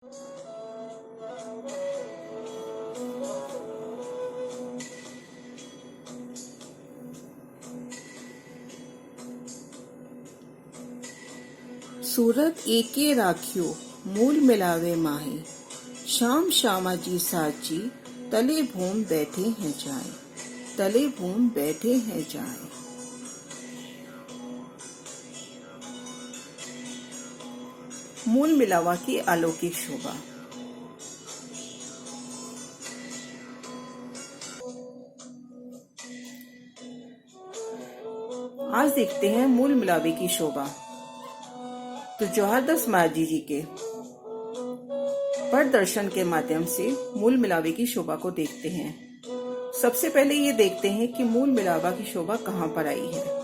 सूरत एके राखियो मूल मिलावे माही, शाम श्यामाजी साची तले भूम बैठे हैं जाए, तले भूम बैठे हैं जाए। मूल मिलावा की अलौकिक शोभा। आज देखते हैं मूल मिलावे की शोभा। तो जौहरदास मांझी जी के पट दर्शन के माध्यम से मूल मिलावे की शोभा को देखते हैं। सबसे पहले ये देखते हैं कि मूल मिलावा की शोभा कहाँ पर आई है।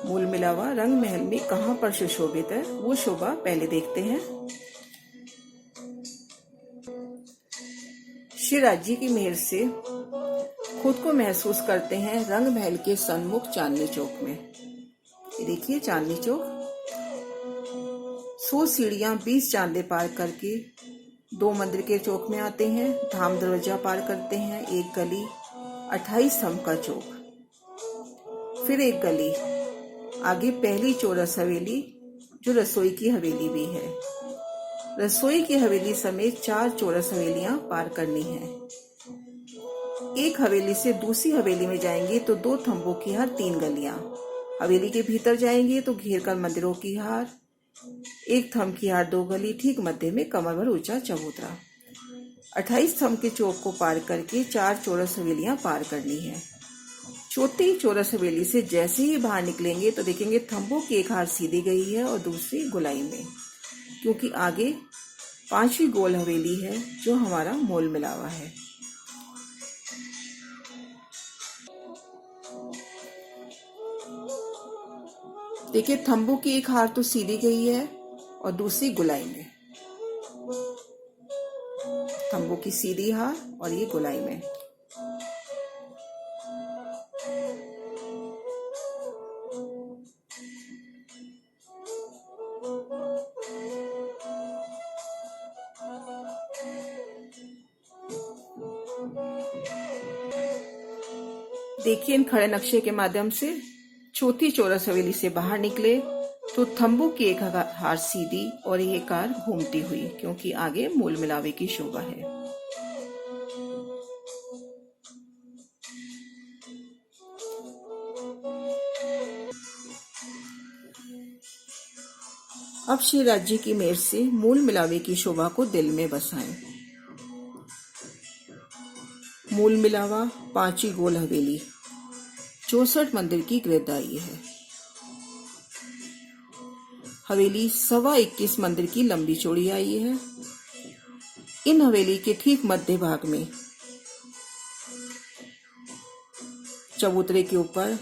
मूल मिलावा रंग महल में कहाँ पर सुशोभित है, वो शोभा पहले देखते हैं। श्री राज्य की मेहर से खुद को महसूस करते हैं रंग महल के सन्मुख चांदनी चौक में। ये देखिए चांदनी चौक, 100 सीढ़ियां 20 चांदे पार करके 2 मंदिर के चौक में आते हैं। धाम दरवाजा पार करते हैं, एक गली 28 स्तंभ का चौक, फिर एक गली आगे पहली चौरस हवेली जो रसोई की हवेली भी है। रसोई की हवेली समेत 4 चौरस हवेलियां पार करनी है। एक हवेली से दूसरी हवेली में जाएंगे तो 2 थंबों की हार 3 गलियां। हवेली के भीतर जाएंगे तो घेर कर मंदिरों की हार, 1 थंब की हार 2 गली, ठीक मध्य में कमर भर ऊंचा चबूतरा। 28 स्तंभ के चौक को पार करके 4 चौरस हवेलियां पार करनी है। चौथी चौरस हवेली से जैसे ही बाहर निकलेंगे तो देखेंगे थंबों की एक हार सीधी गई है और दूसरी गोलाई में, क्योंकि आगे 5वीं गोल हवेली है जो हमारा मूल मिलावा है। देखिए थंबों की एक हार तो सीधी गई है और दूसरी गुलाई में। थंबों की सीधी हार और ये गुलाई में। देखिए इन खड़े नक्शे के माध्यम से चौथी चौरस हवेली से बाहर निकले तो थंबों की एक हार सीधी और एक हार घूमती हुई, क्योंकि आगे मूल मिलावे की शोभा है। अब श्री राज्य की मेहर से मूल मिलावे की शोभा को दिल में बसाएं। मूल मिलावा 5वीं गोल हवेली 64 मंदिर की गिरदाई है। हवेली 21.25 मंदिर की लंबी चौड़ी आई है। इन हवेली के ठीक मध्य भाग में चबूतरे के ऊपर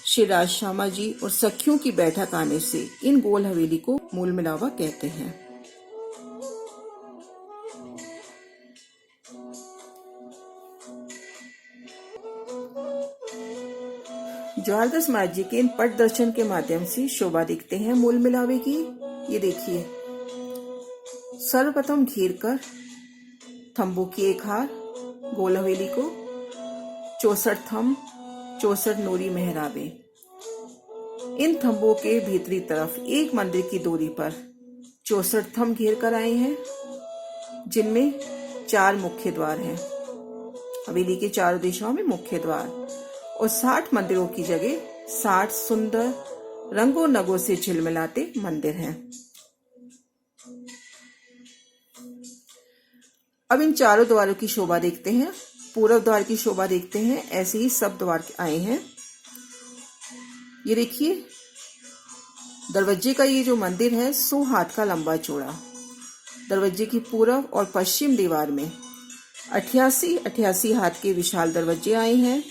श्री राज श्यामा जी और सखियों की बैठक आने से इन गोल हवेली को मूल मिलावा कहते हैं। जौहरदास मांझी के इन पट दर्शन के माध्यम से शोभा देखते हैं मूल मिलावे की। ये देखिए सर्वप्रथम घेर कर थंबों की एक हार गोल हवेली को, 64 थंब 64 नूरी मेहराबे। इन थंबों के भीतरी तरफ एक मंदिर की दूरी पर 64 थंब घेर कर आए हैं, जिनमें 4 मुख्य द्वार हैं। हवेली के चारों दिशाओं में मुख्य द्वार और 60 मंदिरों की जगह 60 सुंदर रंगों नगों से झिलमिलाते मंदिर हैं। अब इन चारों द्वारों की शोभा देखते हैं। पूर्व द्वार की शोभा देखते हैं। ऐसे ही सब द्वार आए हैं। ये देखिए दरवाजे का ये जो मंदिर है 100 हाथ का लंबा चौड़ा। दरवाजे की पूर्व और पश्चिम दीवार में 88 हाथ के विशाल दरवाजे आए हैं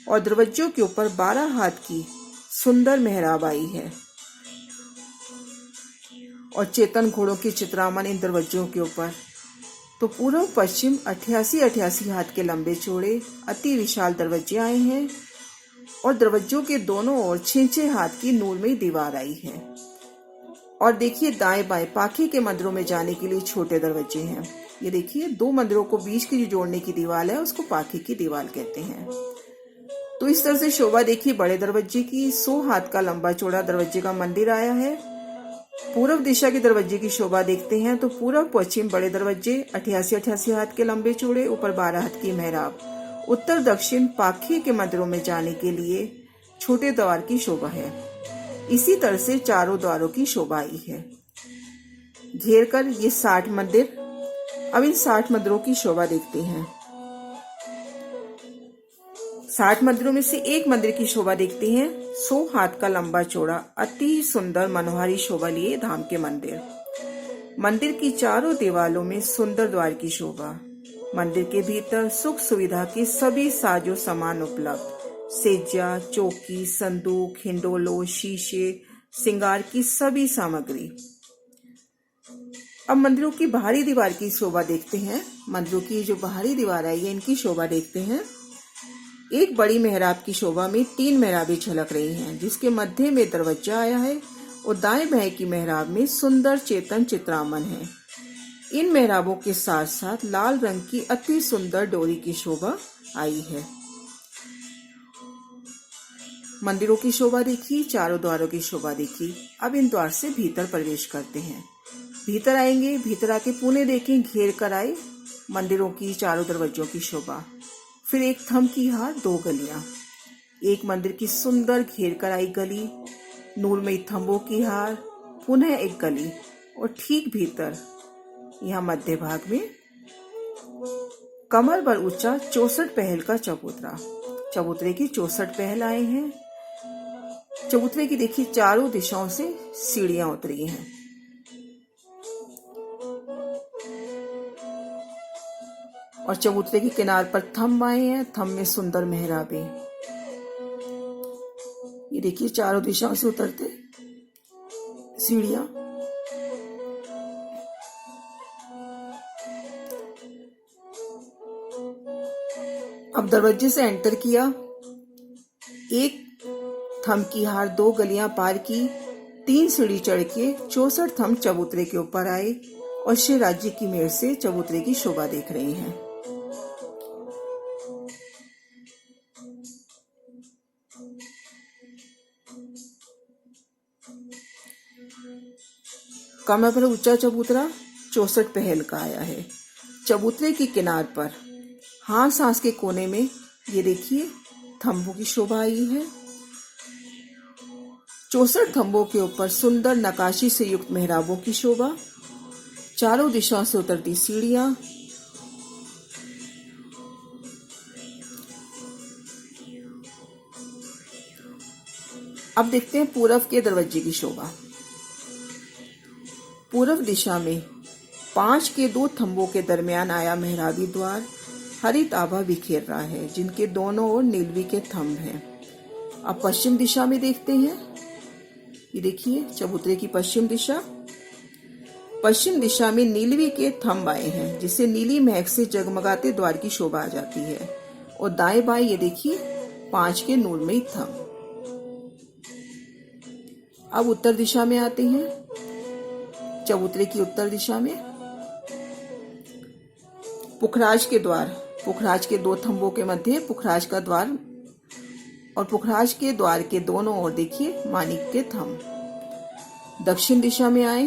और दरवाजों के ऊपर 12 हाथ की सुंदर मेहराब आई है और चेतन घोड़ों की चित्रामन इन दरवाजों के ऊपर। तो पूर्व पश्चिम 88 हाथ के लंबे चौड़े अति विशाल दरवाजे आए हैं और दरवाजों के दोनों ओर 6 हाथ की नूरमयी दीवार आई है। और देखिए दाएं बाएं पाखे के मंदिरों में जाने के लिए छोटे दरवाजे हैं। ये देखिए 2 मंदिरों को बीच की जो जोड़ने की दीवार है उसको पाखे की दीवार कहते हैं। तो इस तरह से शोभा देखिए बड़े दरवाजे की। 100 हाथ का लंबा चौड़ा दरवाजे का मंदिर आया है। पूर्व दिशा के दरवाजे की शोभा देखते हैं तो पूर्व पश्चिम बड़े दरवाजे 88 हाथ के लंबे चौड़े, ऊपर 12 हाथ की मेहराब। उत्तर दक्षिण पाखे के मंदिरों में जाने के लिए छोटे द्वार की शोभा है। इसी तरह से चारों द्वारों की शोभा आई है। घेर कर ये 60 मंदिर। अब इन 60 मंदिरों की शोभा देखते हैं। 60 मंदिरों में से एक मंदिर की शोभा देखते हैं। 100 हाथ का लंबा चौड़ा अति सुंदर मनोहारी शोभा लिए धाम के मंदिर। मंदिर की चारों दीवारों में सुंदर द्वार की शोभा। मंदिर के भीतर सुख सुविधा के सभी साजो सामान उपलब्ध। सेजा, चौकी, संदूक, हिंडोलो, शीशे, श्रृंगार की सभी सामग्री। अब मंदिरों की बाहरी दीवार की शोभा देखते हैं। मंदिरों की जो बाहरी दीवार है ये इनकी शोभा देखते हैं। एक बड़ी मेहराब की शोभा में 3 मेहराबें झलक रही हैं, जिसके मध्य में दरवाजा आया है और दाएं बाएं की मेहराब में सुंदर चेतन चित्रामन है। इन मेहराबों के साथ साथ लाल रंग की अति सुंदर डोरी की शोभा आई है। मंदिरों की शोभा देखी, चारों द्वारों की शोभा देखी। अब इन द्वार से भीतर प्रवेश करते हैं। भीतर आएंगे, भीतर आके पुणे देखें, घेर कर आए मंदिरों की चारों दरवाजों की शोभा। फिर एक थम की हार, 2 गलियां। एक मंदिर की सुंदर घेर कर आई गली, नूरमयी थंबों की हार, पुनः एक गली और ठीक भीतर यहाँ मध्य भाग में कमर भर ऊंचा 64 पहल का चबूतरा। चबूतरे की 64 पहल आए हैं। चबूतरे की देखिए चारों दिशाओं से सीढ़ियां उतरी हैं। और चबूतरे की किनार पर थंब आए हैं। थंब में सुंदर मेहराबें। ये देखिए चारों दिशाओं से उतरते सीढ़ियां। अब दरवाजे से एंटर किया, एक थंब की हार, 2 गलियां पार की, 3 सीढ़ी चढ़ के 64 थंब चबूतरे के ऊपर आए और श्री राज्य की मेहर से चबूतरे की शोभा देख रहे हैं। कमर पर ऊंचा चबूतरा 64 पहल का आया है। चबूतरे की किनार पर हांस के कोने में ये देखिए थंबों की शोभा आई है। 64 थंबों के ऊपर सुंदर नकाशी से युक्त मेहराबों की शोभा। चारों दिशाओं से उतरती सीढ़ियां। अब देखते हैं पूरब के दरवाजे की शोभा। पूर्व दिशा में 5 के 2 थंबों के दरमियान आया मेहराबी द्वार हरित आभा बिखेर रहा है, जिनके दोनों ओर नीलवी के थंब हैं। अब पश्चिम दिशा में देखते हैं। ये देखिए चबूतरे की पश्चिम दिशा। पश्चिम दिशा में नीलवी के थंब आए हैं, जिससे नीली महक से जगमगाते द्वार की शोभा आ जाती है। और दाएं बाएं ये देखिए 5 के नूरमयी थंब। अब उत्तर दिशा में आते हैं। चबूतरे की उत्तर दिशा में पुखराज के द्वार, पुखराज के 2 थंबों के मध्य पुखराज का द्वार और पुखराज के द्वार के दोनों ओर देखिए माणिक के थंब। दक्षिण दिशा में आए।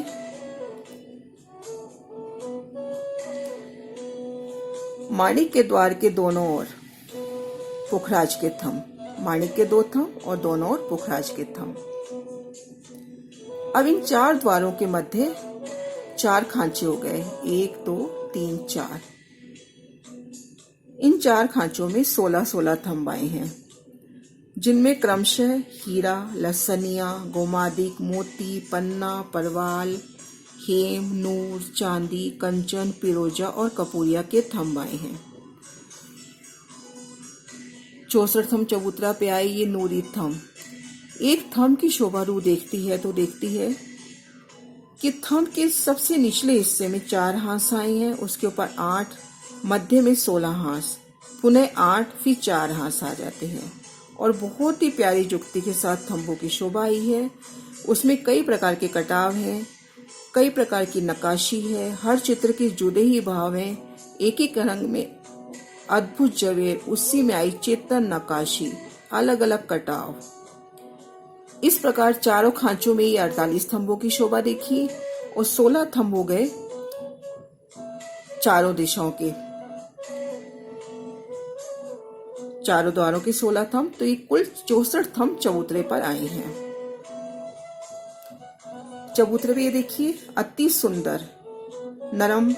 माणिक के द्वार के दोनों ओर पुखराज के थंब। माणिक के 2 थंब और दोनों ओर पुखराज के थंब। अब इन 4 द्वारों के मध्य 4 खांचे हो गए। 1 2 3 4। इन 4 खांचों में 16-16 थंब आए हैं, जिनमें क्रमशः हीरा, लसनिया, गोमादिक, मोती, पन्ना, परवाल, हेम, नूर, चांदी, कंचन, पिरोजा और कपूरिया के थंब आए हैं। 64 थंब चबूतरा पे आए ये नूरी थंब। एक थंब की शोभा रू देखती है तो देखती है कि थंब के सबसे निचले हिस्से में 4 हांस आए हैं, उसके ऊपर 8, मध्य में 16 हांस, पुनः 8, फिर 4 हांस आ जाते हैं और बहुत ही प्यारी जुगती के साथ थंबों की शोभा आई है। उसमें कई प्रकार के कटाव हैं, कई प्रकार की नक्काशी है, हर चित्र के जुड़े ही भाव हैं, एक एक रंग में अद्भुत जवेर, उसी में आई चेतन नक्काशी, अलग अलग कटाव। इस प्रकार चारों खांचों में ये 48 थंबों की शोभा देखी और 16 थंब हो गए चारों दिशाओं के, चारों द्वारों के 16 थंब, तो ये कुल 64 थंब चबूतरे पर आए हैं। चबूतरे पे ये देखिए अति सुंदर नरम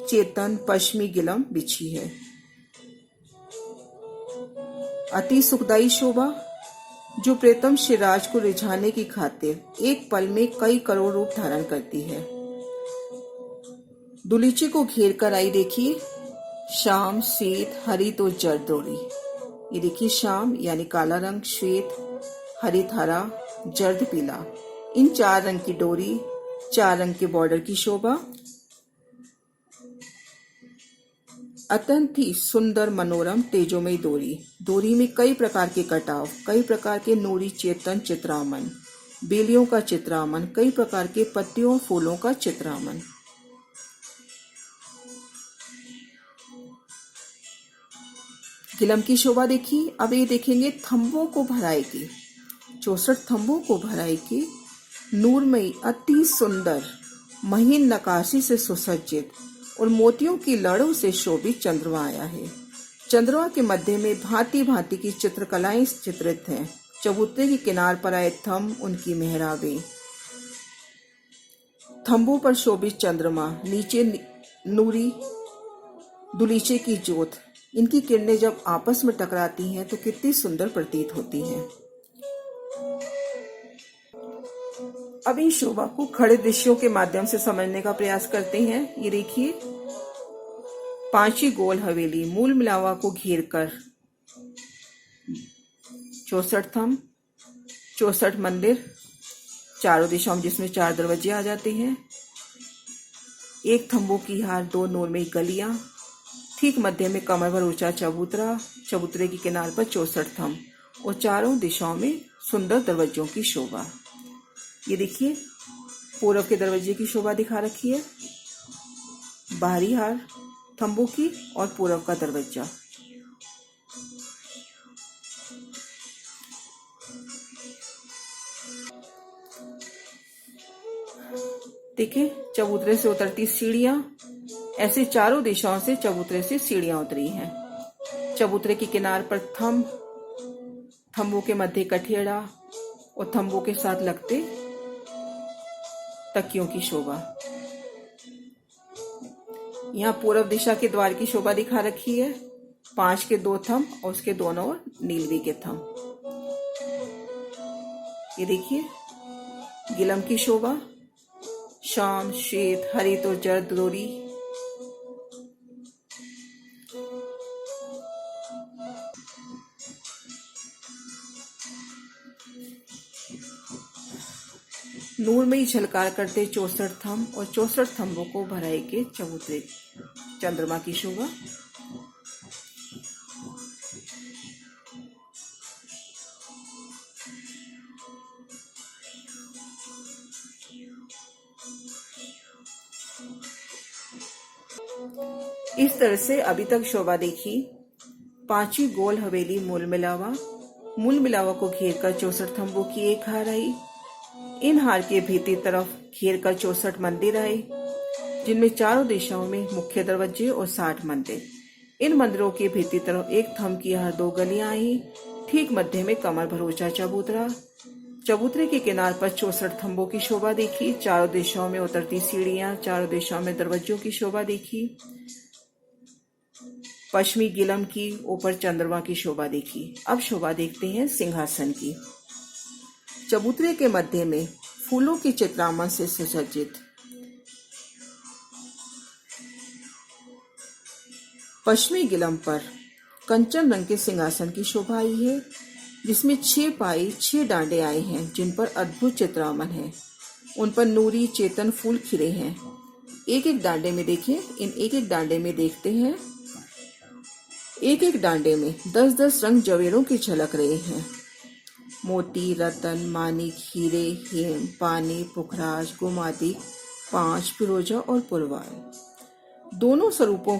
चेतन पश्चिमी गिलम बिछी है, अति सुखदायी शोभा जो प्रीतम शिवराज को रिझाने की खातिर एक पल में कई करोड़ रूप धारण करती है। दुलीचे को घेर कर आई देखिए श्याम श्वेत हरित और जर्द डोरी। ये देखिए श्याम यानी काला रंग, श्वेत हरित हरा, जर्द पीला, इन 4 रंग की डोरी, 4 रंग के बॉर्डर की शोभा, अत्यंत ही सुंदर मनोरम तेजोमयी डोरी। डोरी में कई प्रकार के कटाव, कई प्रकार के नूरी चेतन चित्रामन, बेलियों का चित्रामन, कई प्रकार के पत्तियों फूलों का चित्रामन। गिलम की शोभा देखी। अब ये देखेंगे थंबों को भराएगी, 64 थंबों को भराएगी नूरमयी अति सुंदर महीन नक्काशी से सुसज्जित और मोतियों की लड़ों से शोभित चंद्रमा आया है। चंद्रमा के मध्य में भांति भांति की चित्रकलाएं चित्रित हैं। चबूतरे की किनार पर आए थंब, उनकी मेहराबें, थंबों पर शोभित चंद्रमा, नीचे नूरी दुलीचे की ज्योत, इनकी किरणें जब आपस में टकराती हैं तो कितनी सुंदर प्रतीत होती हैं। अब इन शोभा को खड़े दृश्यों के माध्यम से समझने का प्रयास करते हैं। ये देखिए 5 गोल हवेली मूल मिलावा को घेर कर 64 थंब, 64 मंदिर चारों दिशाओं जिसमें 4 दरवाजे आ जाते हैं, 1 थंबों की हार, 2 नूरमयी गलियां, ठीक मध्य में कमर भर ऊंचा चबूतरा, चबूतरे की किनार पर 64 थंब और चारों दिशाओं में सुंदर दरवाजों की शोभा। ये देखिए पूर्व के दरवाजे की शोभा दिखा रखी है, बाहरी हार थंबों की और पूर्व का दरवाजा। देखिए चबूतरे से उतरती सीढ़ियां, ऐसे चारों दिशाओं से चबूतरे से सीढ़ियां उतरी हैं। चबूतरे की किनार पर थंब, थंबों के मध्य कठेड़ा और थंबों के साथ लगते तकियों की शोभा। यहाँ पूर्व दिशा के द्वार की शोभा दिखा रखी है, 5 के 2 थंब और उसके दोनों ओर नीलवी के थंब। ये देखिए गिलम की शोभा, श्याम श्वेत हरित और जर्द डोरी, नूरमयी झलकार करते 64 थंब और 64 थंबों को भराए के चबूतरे चंद्रमा की शोभा। इस तरह से अभी तक शोभा देखी 5 गोल हवेली मूल मिलावा को घेर कर 64 थंबों की एक हार आई। इन हार के भीतरी तरफ घेर कर 64 मंदिर आए, जिनमें चारों दिशाओं में मुख्य दरवाजे और 60 मंदिर। इन मंदिरों के भीतरी तरफ 1 थंब की हार 2 गलियां आई, ठीक मध्य में कमर भर ऊंचा चबूतरा। चबूतरे के किनार पर 64 थंबों की शोभा देखी, चारों दिशाओं में उतरती सीढ़ियां, चारों दिशाओं में दरवाजों की शोभा देखी, पश्चिमी गिलम की, ऊपर चंद्रमा की शोभा देखी। अब शोभा देखते हैं सिंहासन की। चबूतरे के मध्य में फूलों की चित्रामन से सुसज्जित पश्चिमी गिलम पर कंचन रंग के सिंहासन की शोभा आई है, जिसमें 6 पाई 6 डांडे आए हैं, जिन पर अद्भुत चित्रामन है। उन पर नूरी चेतन फूल खिले हैं। एक एक डांडे में देखें, इन एक एक डांडे में देखते हैं एक एक डांडे में 10-10 रंग जवेरों की झलक रहे हैं। मोती, रतन, मानिक, हीरे, हेम, पानी, पुखराज, गुमादी, पांच, फिरोजा और पुरवाल। दोनों स्वरूपों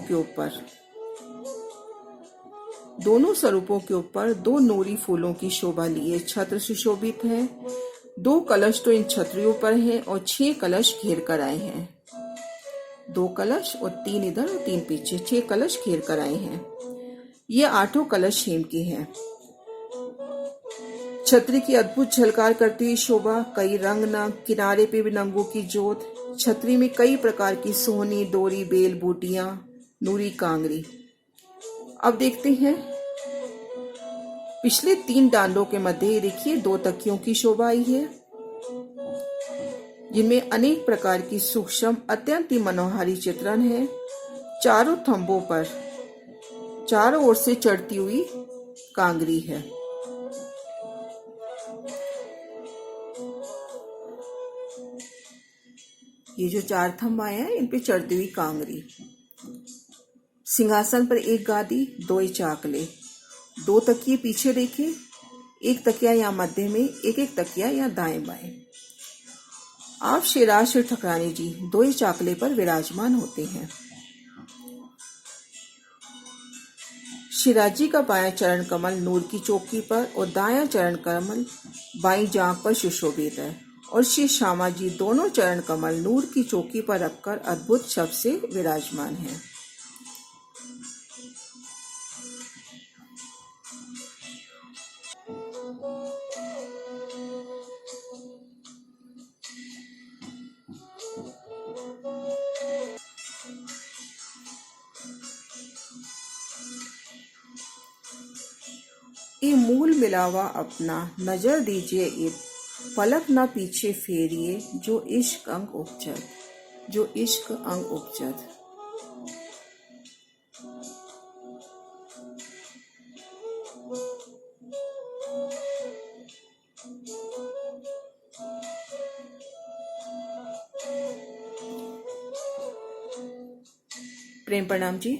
के ऊपर दो नूरी फूलों की शोभा लिए छत्र सुशोभित हैं। 2 कलश तो इन छत्रियों पर हैं और 6 कलश घेर कर आए हैं। 2 कलश और 3 इधर और 3 पीछे, 6 कलश घेर कर आए हैं। ये 8 कलश हेम के हैं। छतरी की अद्भुत झलकार करती हुई शोभा, कई रंग नग, किनारे पे भी नंगों की जोत। छतरी में कई प्रकार की सोहनी, डोरी, बेल बूटियां, नूरी कांगरी। अब देखते हैं पिछले 3 डांडों के मध्य ये देखिए 2 तकियों की शोभा आई है, जिनमें अनेक प्रकार की सूक्ष्म अत्यंत ही मनोहारी चित्रण है। चारों थंबों पर चारों ओर से चढ़ती हुई कांगरी है। ये जो 4 थंब आए हैं इन पे चढ़ती हुई कांगरी। सिंहासन पर एक गादी, 2 चाकले, 2 तकिए पीछे देखे, 1 तकिया यहाँ मध्य में, एक तकिया यहाँ दाएं बाएं। आप शिवराज श्री ठाकुरानी जी 2 चाकले पर विराजमान होते हैं। शिवराज जी का बायां चरण कमल नूर की चौकी पर और दायां चरण कमल बाईं जांघ पर सुशोभित है और श्री श्यामा जी दोनों चरण कमल नूर की चौकी पर रखकर अद्भुत शब्द से विराजमान हैं। ये मूल मिलावा अपना, नजर दीजिए ये पलक ना पीछे फेरिए, जो इश्क अंग उपजत, जो इश्क अंग उपजत। प्रेम प्रणाम जी।